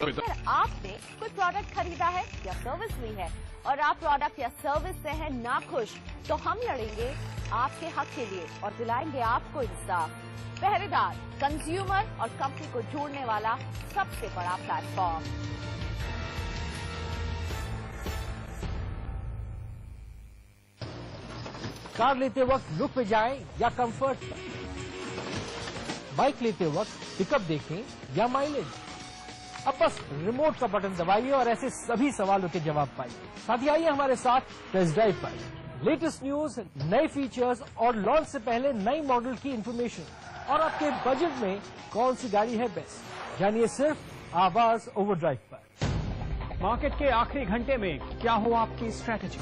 अगर आपने कोई प्रोडक्ट खरीदा है या सर्विस ली है और आप प्रोडक्ट या सर्विस से हैं नाखुश, तो हम लड़ेंगे आपके हक के लिए और दिलाएंगे आपको इंसाफ। पहरेदार, कंज्यूमर और कंपनी को जोड़ने वाला सबसे बड़ा प्लेटफॉर्म। कार लेते वक्त लुक पे जाएं या कंफर्ट पर, बाइक लेते वक्त पिकअप देखें या माइलेज। अब बस रिमोट का बटन दबाइए और ऐसे सभी सवालों के जवाब पाइए। साथ ही आइए हमारे साथ टेस्ट ड्राइव पर। लेटेस्ट न्यूज, नए फीचर्स और लॉन्च से पहले नई मॉडल की इंफॉर्मेशन और आपके बजट में कौन सी गाड़ी है बेस्ट, जानिए सिर्फ आवाज ओवरड्राइव पर। मार्केट के आखिरी घंटे में क्या हो आपकी स्ट्रैटेजी?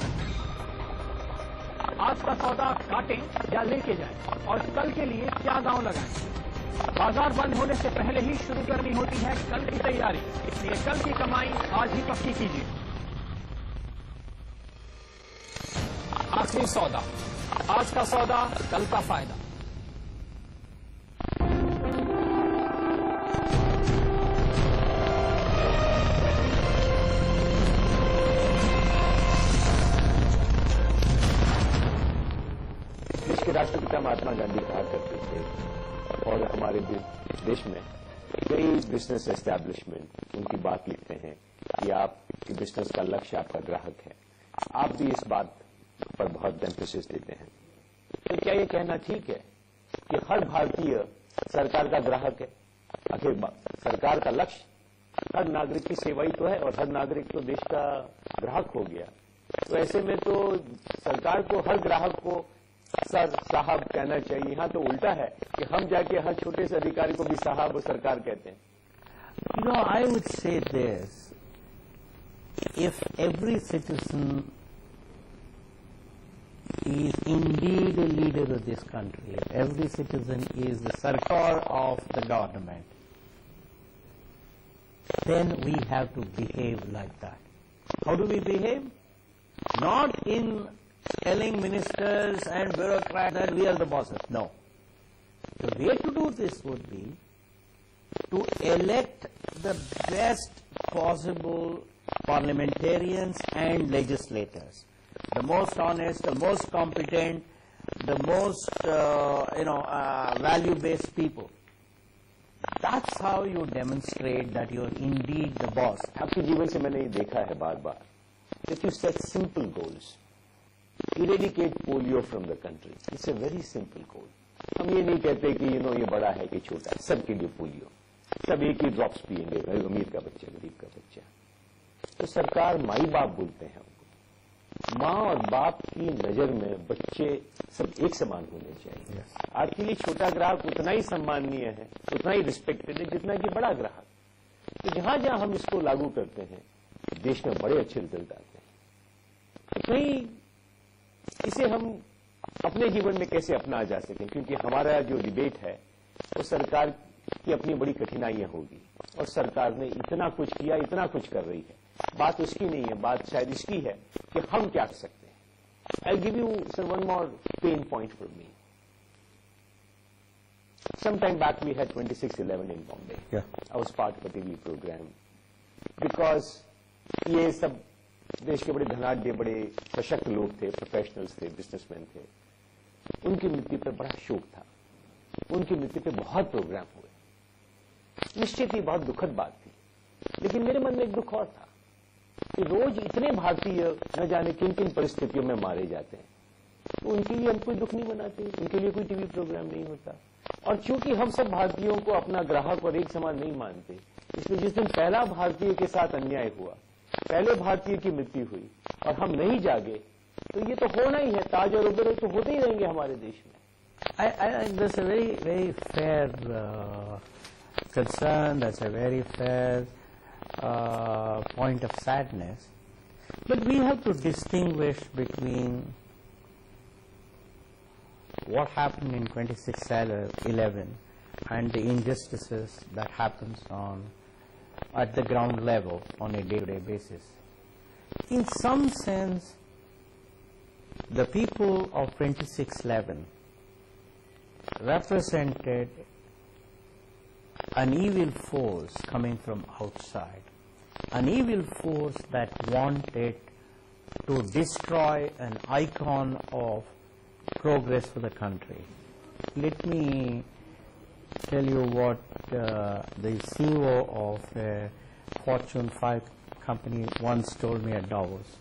आज का सौदा काटें या लेके जाएं और कल के लिए क्या दांव लगाएं? बाजार बंद होने से पहले ही शुरू करनी होती है कल की तैयारी, इसलिए कल की कमाई आज ही पक्की कीजिए। आखिरी सौदा, आज का सौदा, कल का फायदा। देश के राष्ट्रपिता महात्मा गांधी कहा करते थे, और हमारे देश में कई बिजनेस एस्टैब्लिशमेंट उनकी बात लिखते हैं कि आपके बिजनेस का लक्ष्य आपका ग्राहक है। आप भी इस बात पर बहुत एम्फेसिस देते हैं। तो क्या ये कहना ठीक है कि हर भारतीय सरकार का ग्राहक है? आखिर सरकार का लक्ष्य हर नागरिक की सेवा ही तो है और हर नागरिक तो देश का ग्राहक हो गया। तो ऐसे में तो सरकार को हर ग्राहक को सर साहब कहना चाहिए। यहाँ तो उल्टा है कि हम जाके हर छोटे से अधिकारी को भी साहब और सरकार कहते हैं। You know, I would say this: if every citizen is indeed a leader of this country, if every citizen is the sarkar of the government, then we have to behave like that. How do we behave? Not in telling ministers and bureaucrats that we are the bosses. No. The way to do this would be to elect the best possible parliamentarians and legislators, the most honest, the most competent, the most value-based people. That's how you demonstrate that you're indeed the boss. आपके जीवन से मैंने ये देखा है बार-बार, that you set simple goals. Eradicate polio from the country. It's a very simple goal. हम ये नहीं कहते कि ये बड़ा है कि छोटा है, सबके लिए पोलियो, सब एक ही ड्रॉप्स पिएंगे, अमीर का बच्चा, गरीब का बच्चा। तो सरकार माई बाप बोलते हैं हमको। माँ और बाप की नजर में बच्चे सब एक समान होने चाहिए। आपके लिए छोटा ग्राहक उतना ही सम्माननीय है, उतना ही रिस्पेक्टेड है जितना कि बड़ा ग्राहक। तो जहां जहां हम इसको लागू करते हैं, देश में बड़े अच्छे रिजल्ट आते हैं। कहीं इसे हम अपने जीवन में कैसे अपना जा सकें, क्योंकि हमारा जो डिबेट है वो सरकार की अपनी बड़ी कठिनाइयां होगी और सरकार ने इतना कुछ किया, इतना कुछ कर रही है। बात उसकी नहीं है, बात शायद इसकी है कि हम क्या कर सकते हैं। I give you sir one more pain point for me. Some time back we had 2611 in Bombay. I was part of a TV programme because ये सब देश के बड़े धनाढ्य, बड़े सशक्त लोग थे, प्रोफेशनल्स थे, बिजनेसमैन थे। उनकी मृत्यु पर बड़ा शोक था। उनकी मृत्यु पे बहुत प्रोग्राम हुए। निश्चित ही बहुत दुखद बात थी, लेकिन मेरे मन में एक दुख और था कि रोज इतने भारतीय न जाने किन किन परिस्थितियों में मारे जाते हैं, तो उनके लिए हम कोई दुख नहीं मनाते, उनके लिए कोई टीवी प्रोग्राम नहीं होता। और चूंकि हम सब भारतीयों को अपना ग्राहक और एक समान नहीं मानते, इसलिए जिस दिन पहला भारतीय के साथ अन्याय हुआ, पहले भारतीय की मृत्यु हुई और हम नहीं जागे, तो ये तो होना ही है। ताज और उबेर तो होते ही रहेंगे हमारे देश में। That's a very, very fair concern. That's a very fair point of sadness. But we have to distinguish between what happened in 26/11 and the injustices that happens at the ground level on a day-to-day basis. In some sense, the people of 26/11 represented an evil force coming from outside. an evil force that wanted to destroy an icon of progress for the country. Let me tell you what the CEO of a Fortune 5 company once told me at Davos.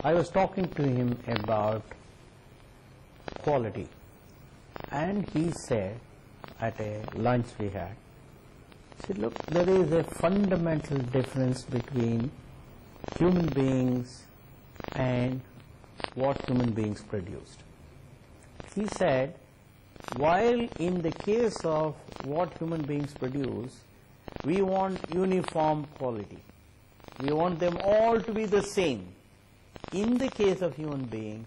I was talking to him about quality, and he said at a lunch we had, he said, look, there is a fundamental difference between human beings and what human beings produced. He said, while in the case of what human beings produce, we want uniform quality. We want them all to be the same. In the case of human beings,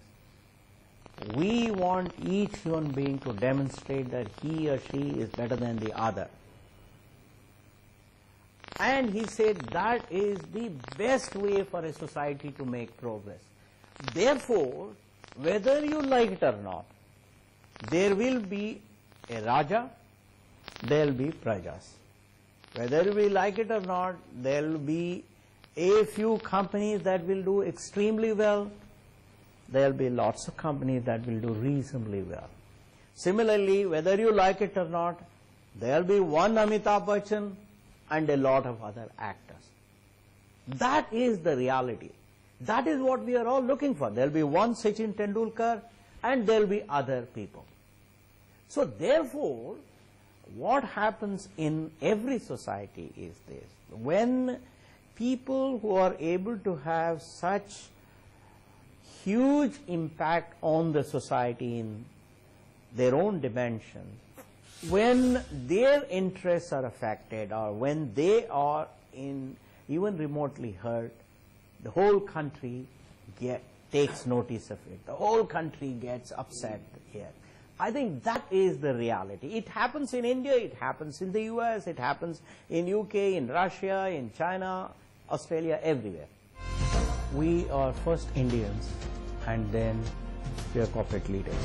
we want each human being to demonstrate that he or she is better than the other. And he said that is the best way for a society to make progress. Therefore, whether you like it or not, there will be a Raja, there will be Prajas. Whether we like it or not, there will be a few companies that will do extremely well. There will be lots of companies that will do reasonably well. Similarly, whether you like it or not, there will be one Amitabh Bachchan and a lot of other actors. That is the reality. That is what we are all looking for. There will be one Sachin Tendulkar and there will be other people. So therefore, what happens in every society is this. When people who are able to have such huge impact on the society in their own dimensions, when their interests are affected or when they are even remotely hurt, the whole country takes notice of it. The whole country gets upset here. I think that is the reality. It happens in India, it happens in the US, it happens in UK, in Russia, in China, Australia, everywhere. We are first Indians and then we are corporate leaders.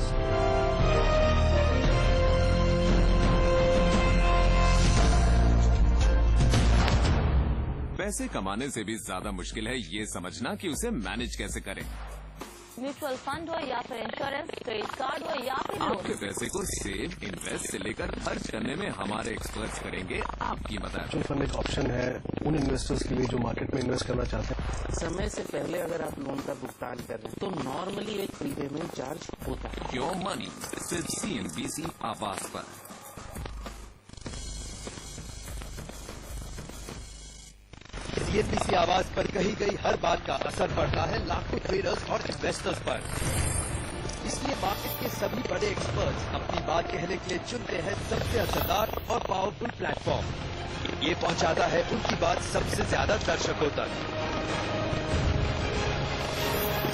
पैसे कमाने से भी ज्यादा मुश्किल है ये समझना कि उसे मैनेज कैसे करें। म्यूचुअल फंड हो या फिर इंश्योरेंस, क्रेडिट कार्ड हो या फिर आपके पैसे को सेव, इन्वेस्ट से लेकर खर्च करने में हमारे एक्सपर्ट्स करेंगे आपकी मदद। म्यूचुअल फंड एक ऑप्शन है उन इन्वेस्टर्स के लिए जो मार्केट में इन्वेस्ट करना चाहते हैं। समय से पहले अगर आप लोन का भुगतान कर रहे हैं तो नॉर्मली एक प्रीपेमेंट चार्ज होता है। योर मनी सिर्फ CNBC आवास पर। CNBC आवाज पर कही गई हर बात का असर पड़ता है लाखों ट्रेडर्स और इन्वेस्टर्स पर। इसलिए मार्केट के सभी बड़े एक्सपर्ट्स अपनी बात कहने के लिए चुनते हैं सबसे असरदार और पावरफुल प्लेटफॉर्म। ये पहुंचाता है उनकी बात सबसे ज्यादा दर्शकों तक।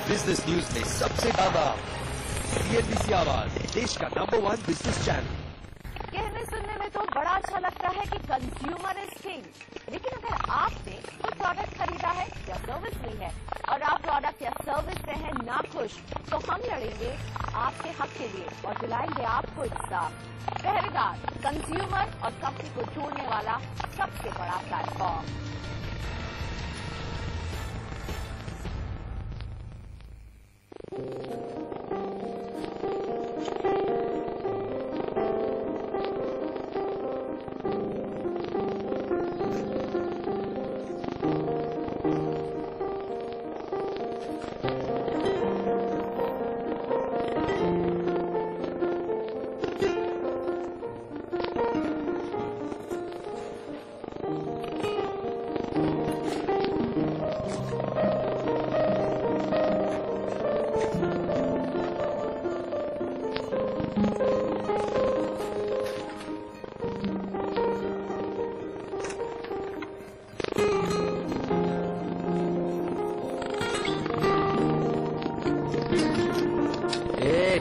बिजनेस न्यूज में सबसे ज्यादा CNBC आवाज, देश का नंबर 1 बिजनेस चैनल। कहने सुनने में तो बड़ा अच्छा लगता है कि कंज्यूमर इज किंग, लेकिन अगर आपने कोई प्रोडक्ट खरीदा है या सर्विस ली है और आप प्रोडक्ट या सर्विस से हैं नाखुश, तो हम लड़ेंगे आपके हक के लिए और दिलाएंगे आपको इंसाफ। पहरेदार, कंज्यूमर और कंपनी को जोड़ने वाला सबसे बड़ा प्लेटफॉर्म।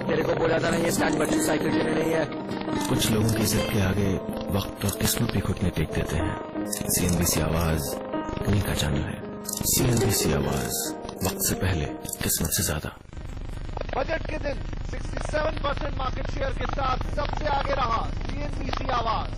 तेरे को बोला था ना ये स्टैंड बच्ची साइकिल के लिए नहीं है। कुछ लोगों की जिद के आगे वक्त और किस्मत भी घुटने टेक देते हैं। CNBC आवाज उन्हीं का चैनल है। CNBC आवाज, वक्त से पहले किस्मत से ज्यादा। बजट के दिन 67% मार्केट शेयर के साथ सबसे आगे रहा CNBC आवाज।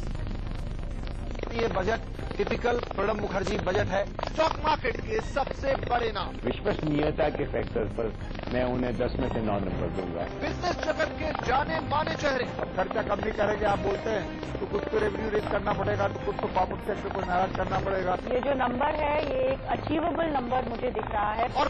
ये budget typical Pranab Mukherjee budget है। स्टॉक मार्केट के सबसे बड़े नाम। विश्वसनीयता के फैक्टर पर मैं उन्हें 10 में से 9 नंबर दूंगा। बिजनेस जगत के जाने माने चेहरे। अब खर्चा कम नहीं करेंगे आप बोलते हैं, तो कुछ तो रेवेन्यू रेज करना पड़ेगा, तो कुछ तो कॉर्पोरेट सेक्टर को नाराज करना पड़ेगा। ये जो नंबर है ये एक अचीवेबल नंबर मुझे दिख रहा है। और